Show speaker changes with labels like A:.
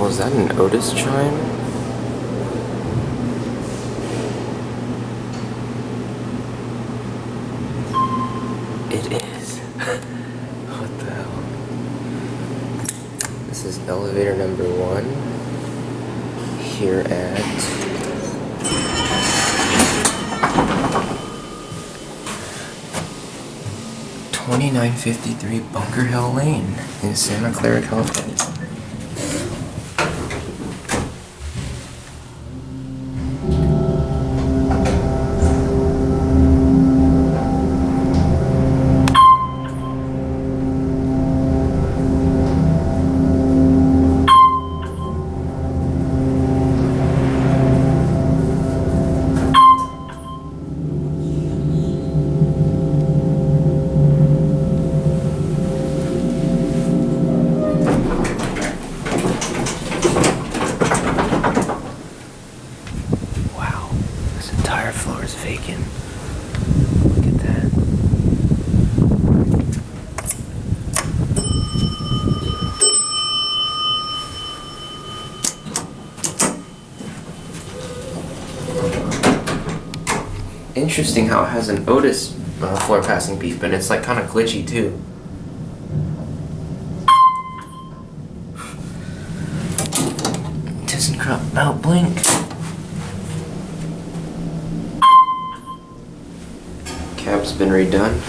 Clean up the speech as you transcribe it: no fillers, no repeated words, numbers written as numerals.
A: Was that an OTIS chime? It is. What the hell? This is elevator number 1 here at 2953 Bunker Hill Lane in Santa Clara, California. This entire floor is vacant. Look at that. Interesting how it has an OTIS floor passing beep, and it's like kind of glitchy too. ThyssenKrupp out blink. Cab's been redone.